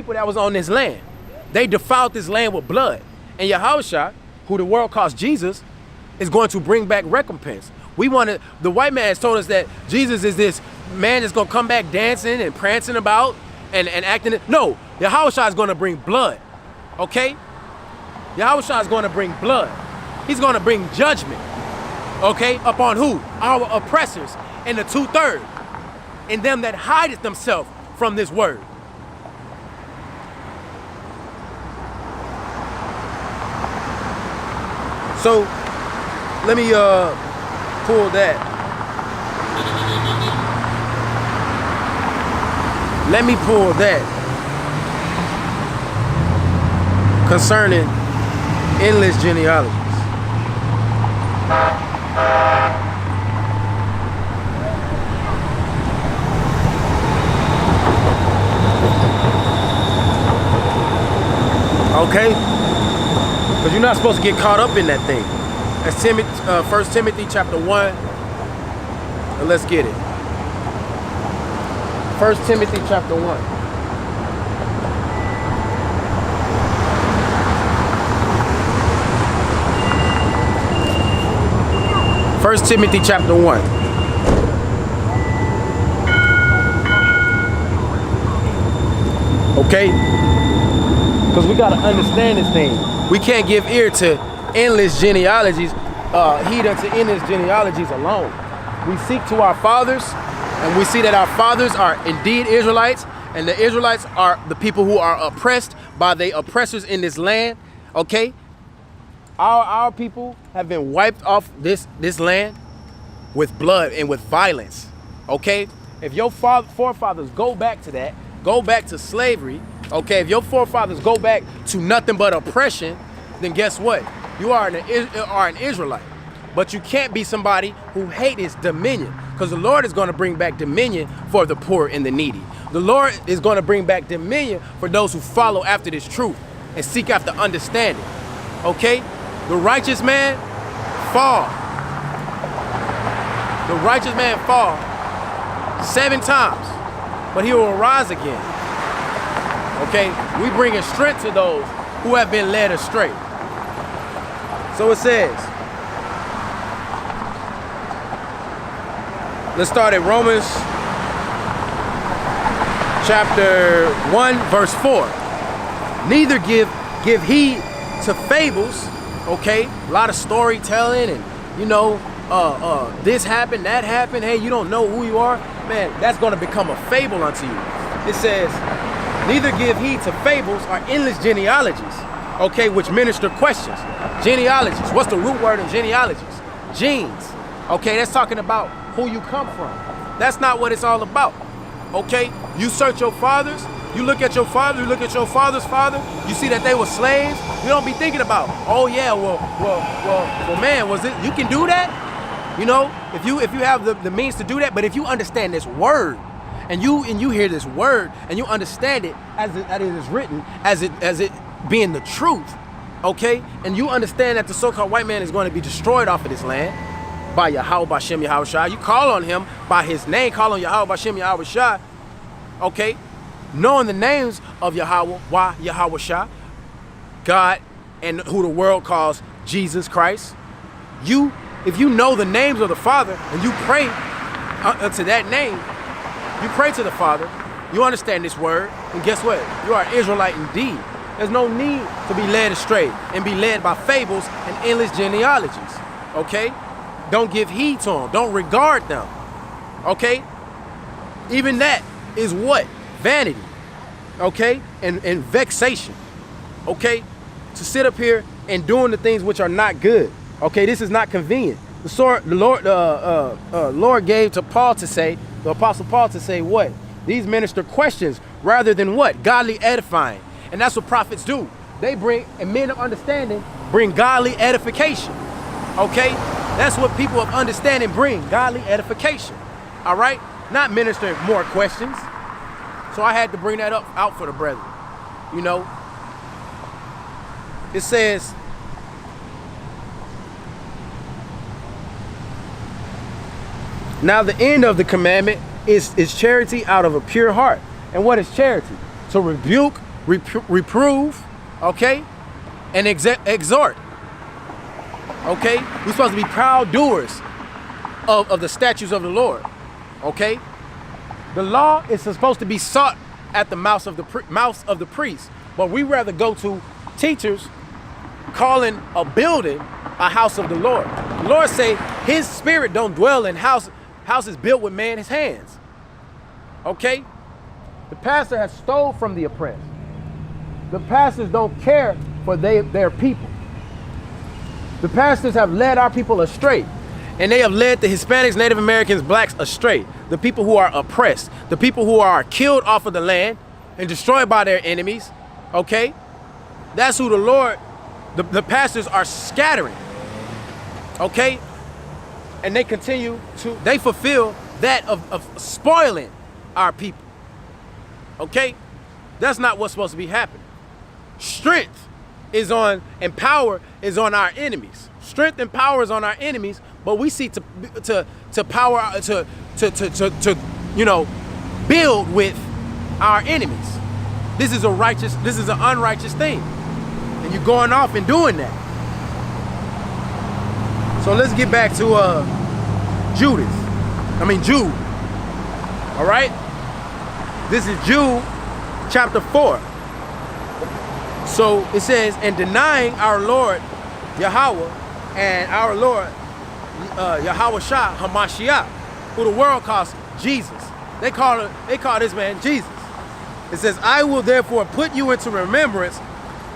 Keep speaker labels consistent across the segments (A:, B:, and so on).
A: people that was on this land. They defiled this land with blood. And Yahushua, who the world calls Jesus, is going to bring back recompense. The white man has told us that Jesus is this man that's gonna come back dancing and prancing about and acting. No, Yahushua is gonna bring blood, okay? Yahushua is gonna bring blood. He's gonna bring judgment, okay? Upon who? Our oppressors and the 2/3, and them that hideth themselves from this word. So, let me pull that. Let me pull that concerning endless genealogies. Okay? Because you're not supposed to get caught up in that thing. That's 1 Timothy chapter 1. And let's get it. 1 Timothy chapter 1. First Timothy chapter 1. Okay? Because we got to understand this thing. We can't give ear to endless genealogies, heed unto endless genealogies alone. We seek to our fathers, and we see that our fathers are indeed Israelites, and the Israelites are the people who are oppressed by the oppressors in this land. Okay? Our people have been wiped off this land with blood and with violence. Okay? If your forefathers go back to that, go back to slavery, okay, if your forefathers go back to nothing but oppression, then guess what? You are an Israelite. But you can't be somebody who hates his dominion, because the Lord is going to bring back dominion for the poor and the needy. The Lord is going to bring back dominion for those who follow after this truth and seek after understanding. Okay? The righteous man fall. The righteous man fall 7 times, but he will arise again. Okay? We bringing strength to those who have been led astray. So it says, let's start at Romans chapter 1, verse 4. Neither give heed to fables, okay? A lot of storytelling and, you know, this happened, that happened. Hey, you don't know who you are. Man, that's going to become a fable unto you. It says, neither give heed to fables or endless genealogies, okay, which minister questions. Genealogies. What's the root word in genealogies? Genes. Okay, that's talking about who you come from. That's not what it's all about. Okay? You search your fathers, you look at your father, you look at your father's father, you see that they were slaves. You don't be thinking about, oh yeah, well man, was it, you can do that? You know, if you have the means to do that, but if you understand this word, and you hear this word, and you understand it as it is written, as it being the truth, okay? And you understand that the so-called white man is going to be destroyed off of this land by Yahweh, Bashem, Yahushua. You call on him by his name, call on Yahweh, Bashem, Yahushua, okay? Knowing the names of Yahweh, Yahushua, God, and who the world calls Jesus Christ. If you know the names of the Father and you pray unto that name, you pray to the Father, you understand this word, and guess what? You are an Israelite indeed. There's no need to be led astray and be led by fables and endless genealogies, okay? Don't give heed to them. Don't regard them, okay? Even that is what? Vanity, okay? And vexation, okay? To sit up here and doing the things which are not good, okay? This is not convenient. The Lord gave to Paul to say, the Apostle Paul to say what? These minister questions rather than what? Godly edifying. And that's what prophets do. They bring, and men of understanding bring godly edification. Okay? That's what people of understanding bring, godly edification. All right? Not ministering more questions. So I had to bring that out for the brethren. You know? It says, now the end of the commandment is charity out of a pure heart. And what is charity? To rebuke reprove, okay, and exhort. Okay, we're supposed to be proud doers of the statutes of the Lord. Okay, the law is supposed to be sought at the mouths of the priests, but we rather go to teachers calling a building a house of the Lord. The Lord say his spirit don't dwell in houses built with man's hands. Okay? The pastor has stole from the oppressed. The pastors don't care for their people. The pastors have led our people astray. And they have led the Hispanics, Native Americans, blacks astray. The people who are oppressed. The people who are killed off of the land and destroyed by their enemies. Okay? That's who the Lord, the pastors are scattering. Okay? And they they fulfill that of spoiling our people. Okay? That's not what's supposed to be happening. Strength is on, and power is on our enemies. Strength and power is on our enemies, but we seek to build with our enemies. This is an unrighteous thing. And you're going off and doing that. So let's get back to Jude. All right? This is Jude chapter 4. So it says, and denying our Lord Yahweh and our Lord Yahweh Shah Hamashiach, who the world calls Jesus. They call this man Jesus. It says, I will therefore put you into remembrance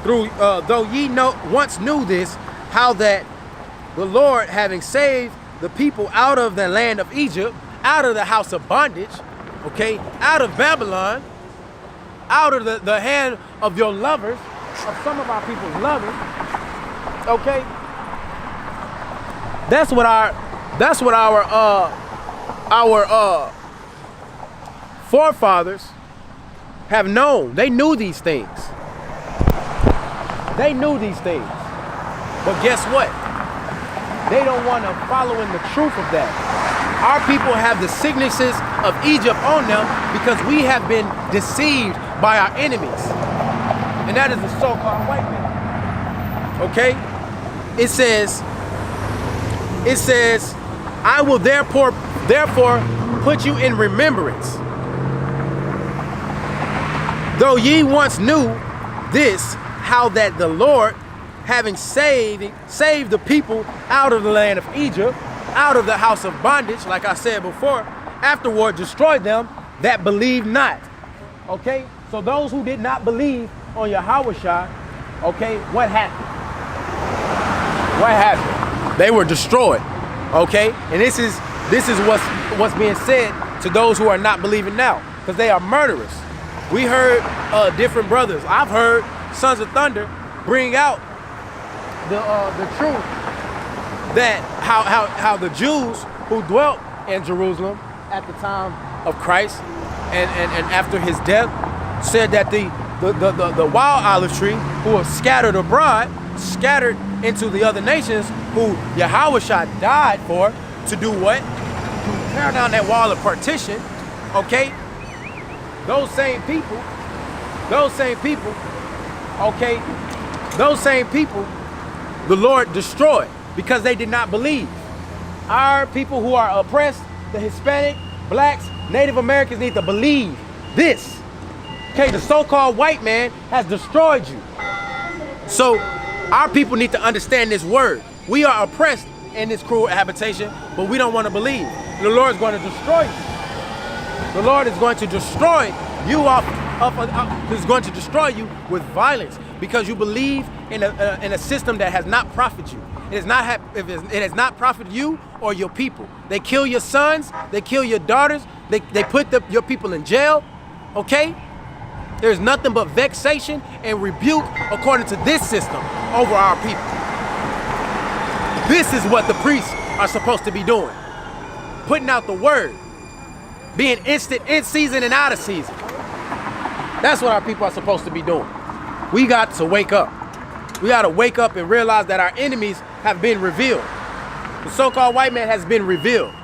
A: through, though ye once knew this, how that the Lord, having saved the people out of the land of Egypt, out of the house of bondage, okay, out of Babylon, out of the hand of your lovers, of some of our people's lovers, okay. That's what our forefathers have known. They knew these things. They knew these things. But guess what? They don't want to follow in the truth of that. Our people have the sicknesses of Egypt on them because we have been deceived by our enemies. And that is the so-called white man. Okay? It says, I will therefore put you in remembrance. Though ye once knew this, how that the Lord, having saved the people out of the land of Egypt, out of the house of bondage, like I said before, afterward destroyed them that believed not. Okay? So those who did not believe on Yahweh Shah, okay, what happened? What happened? They were destroyed. Okay? And this is what's being said to those who are not believing now, because they are murderers. We heard different brothers. I've heard Sons of Thunder bring out the truth that how the Jews who dwelt in Jerusalem at the time of Christ and after his death said that the wild olive tree who was scattered abroad, scattered into the other nations, who Yahweh Shah died for, to do what? To tear down that wall of partition. Okay? Those same people, the Lord destroyed because they did not believe. Our people who are oppressed, the Hispanic, blacks, Native Americans, need to believe this. Okay, the so-called white man has destroyed you. So our people need to understand this word. We are oppressed in this cruel habitation, but we don't want to believe. The Lord is going to destroy you. The Lord is going to destroy you is going to destroy you with violence because you believe in a system that has not profited you. It has not profited you or your people. They kill your sons, they kill your daughters, they put your people in jail. Okay? There's nothing but vexation and rebuke according to this system over our people. This is what the priests are supposed to be doing. Putting out the word. Being instant, in season and out of season. That's what our people are supposed to be doing. We got to wake up. We got to wake up and realize that our enemies have been revealed. The so-called white man has been revealed.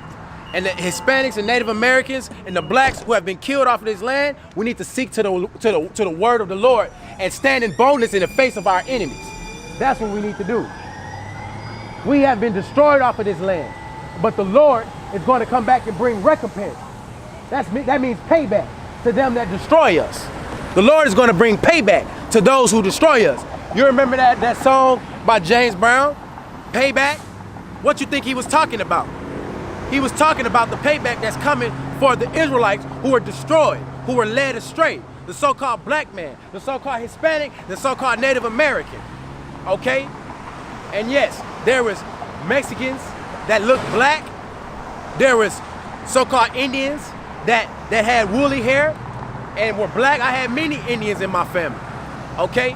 A: and the Hispanics and Native Americans and the blacks who have been killed off of this land, we need to seek to the word of the Lord and stand in boldness in the face of our enemies. That's what we need to do. We have been destroyed off of this land, but the Lord is going to come back and bring recompense. That means payback to them that destroy us. The Lord is going to bring payback to those who destroy us. You remember that song by James Brown, Payback? What you think he was talking about? He was talking about the payback that's coming for the Israelites who were destroyed, who were led astray. The so-called black man, the so-called Hispanic, the so-called Native American. Okay? And yes, there was Mexicans that looked black. There was so-called Indians that had woolly hair and were black. I had many Indians in my family. Okay?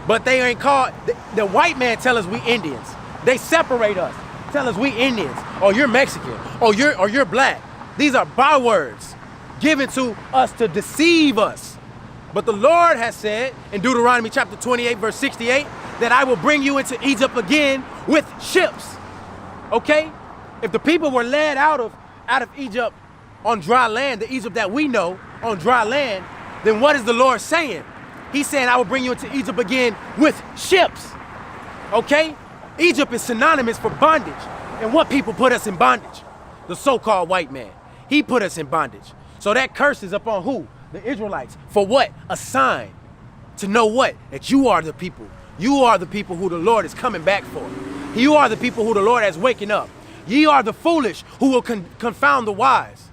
A: But they ain't called, the white man tell us we Indians. They separate us. Tell us we Indians, or you're Mexican, or you're black. These are bywords given to us to deceive us. But the Lord has said in Deuteronomy chapter 28, verse 68, that I will bring you into Egypt again with ships. Okay? If the people were led out of Egypt on dry land, the Egypt that we know on dry land, then what is the Lord saying? He's saying, I will bring you into Egypt again with ships. Okay? Egypt is synonymous for bondage. And what people put us in bondage? The so-called white man. He put us in bondage. So that curse is upon who? The Israelites. For what? A sign. To know what? That you are the people. You are the people who the Lord is coming back for. You are the people who the Lord has waking up. Ye are the foolish who will confound the wise.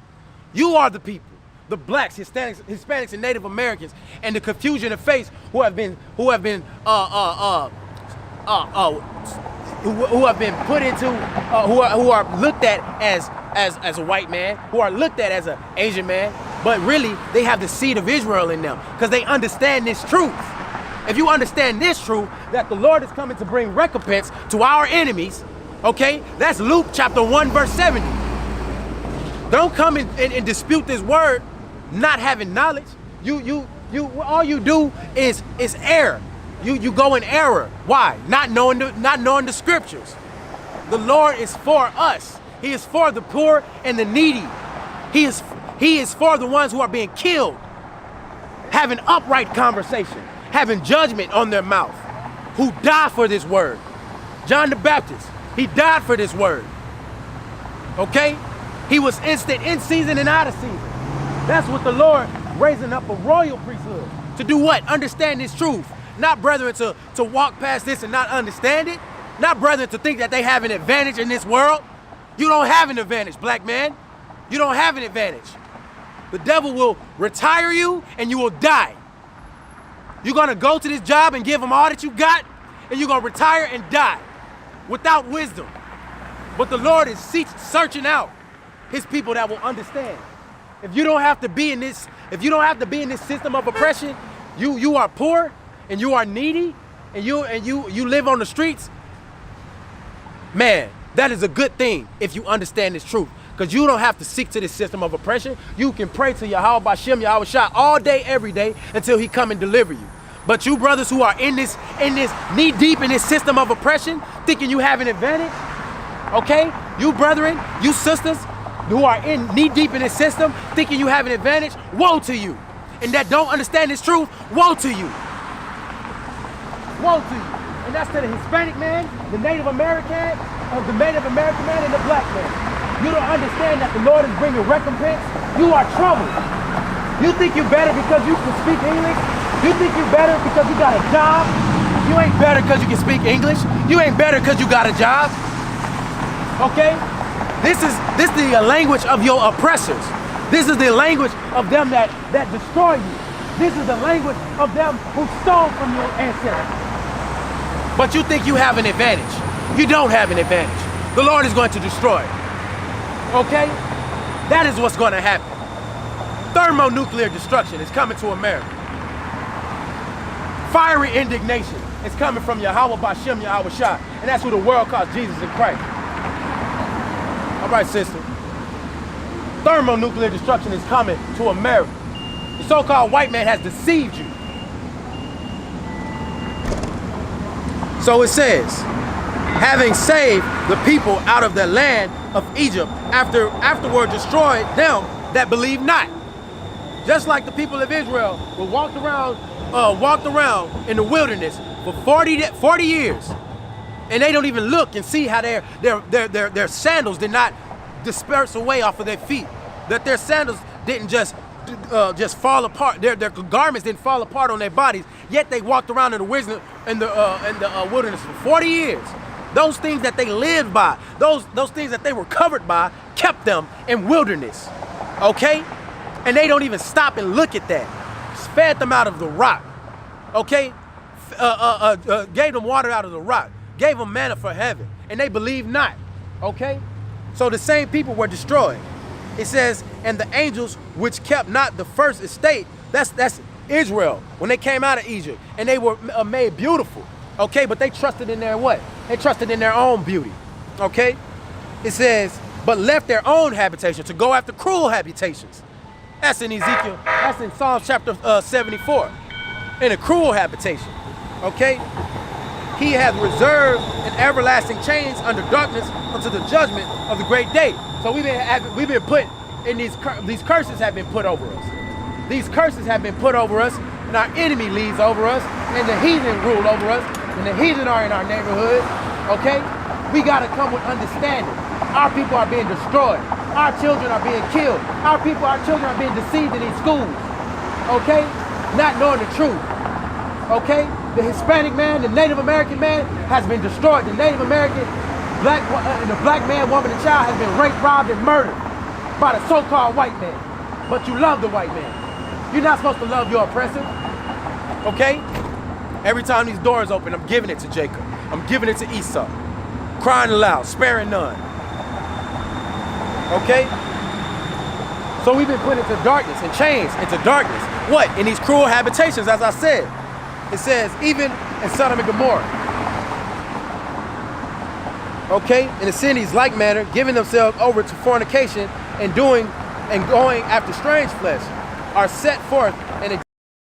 A: You are the people. The blacks, Hispanics, and Native Americans, and the confusion of faith who have been put into, who are looked at as a white man, who are looked at as an Asian man, but really they have the seed of Israel in them because they understand this truth. If you understand this truth, that the Lord is coming to bring recompense to our enemies, okay? That's Luke chapter 1, verse 70. Don't come and dispute this word not having knowledge. All you do is err. You go in error. Why? Not knowing the scriptures. The Lord is for us. He is for the poor and the needy. He is for the ones who are being killed, having upright conversation, having judgment on their mouth, who die for this word. John the Baptist, he died for this word. Okay? He was instant in season and out of season. That's what the Lord raising up a royal priesthood. To do what? Understand this truth. Not brethren to walk past this and not understand it. Not brethren to think that they have an advantage in this world. You don't have an advantage, black man. You don't have an advantage. The devil will retire you and you will die. You're gonna go to this job and give him all that you got, and you're gonna retire and die without wisdom. But the Lord is searching out his people that will understand. If you don't have to be in this, system of oppression, you are poor and you are needy and you live on the streets, man, that is a good thing if you understand this truth. Because you don't have to seek to this system of oppression. You can pray to Yahweh Bashem, Yahweh Shah all day, every day until he come and deliver you. But you brothers who are in this knee deep in this system of oppression, thinking you have an advantage, okay? You brethren, you sisters who are in knee deep in this system, thinking you have an advantage, woe to you. And that don't understand this truth, woe to you. Woe to you. And that's to the Hispanic man, the Native American man, and the black man. You don't understand that the Lord is bringing recompense. You are troubled. You think you're better because you can speak English. You think you're better because you got a job. You ain't better because you can speak English. You ain't better because you got a job. Okay? This is the language of your oppressors. This is the language of them that destroy you. This is the language of them who stole from your ancestors. But you think you have an advantage. You don't have an advantage. The Lord is going to destroy. Okay? That is what's going to happen. Thermonuclear destruction is coming to America. Fiery indignation is coming from Yahweh Bashem, Yahweh Shah. And that's who the world calls Jesus in Christ. All right, sister. Thermonuclear destruction is coming to America. The so-called white man has deceived you. So it says, having saved the people out of the land of Egypt, afterward destroyed them that believe not. Just like the people of Israel were walked around in the wilderness for 40 years, and they don't even look and see how their sandals did not disperse away off of their feet, that their sandals didn't just fall apart, their garments didn't fall apart on their bodies, yet they walked around in the wilderness for 40 years. Those things that they lived by, those things that they were covered by, kept them in wilderness, okay? And they don't even stop and look at that. Fed them out of the rock, okay? Gave them water out of the rock, gave them manna for heaven, and they believed not, okay? So the same people were destroyed. It says, and the angels which kept not the first estate, that's Israel, when they came out of Egypt, and they were made beautiful, okay? But they trusted in their what? They trusted in their own beauty, okay? It says, but left their own habitation to go after cruel habitations. That's in Ezekiel, that's in Psalms chapter 74, in a cruel habitation, okay? He hath reserved an everlasting chains under darkness unto the judgment of the great day. So we've been put in these curses have been put over us. These curses have been put over us, and our enemy leads over us, and the heathen rule over us, and the heathen are in our neighborhood, okay? We gotta come with understanding. Our people are being destroyed. Our children are being killed. Our children are being deceived in these schools, okay? Not knowing the truth, okay? The Hispanic man, the Native American man has been destroyed. The Native American, the black man, woman, and child has been raped, robbed, and murdered by the so-called white man. But you love the white man. You're not supposed to love your oppressor, okay? Every time these doors open, I'm giving it to Jacob. I'm giving it to Esau. Crying aloud, sparing none. Okay? So we've been put into darkness and chains into darkness. What? In these cruel habitations, as I said. It says, even in Sodom and Gomorrah. Okay? In the cities, like manner, giving themselves over to fornication and going after strange flesh, are set forth and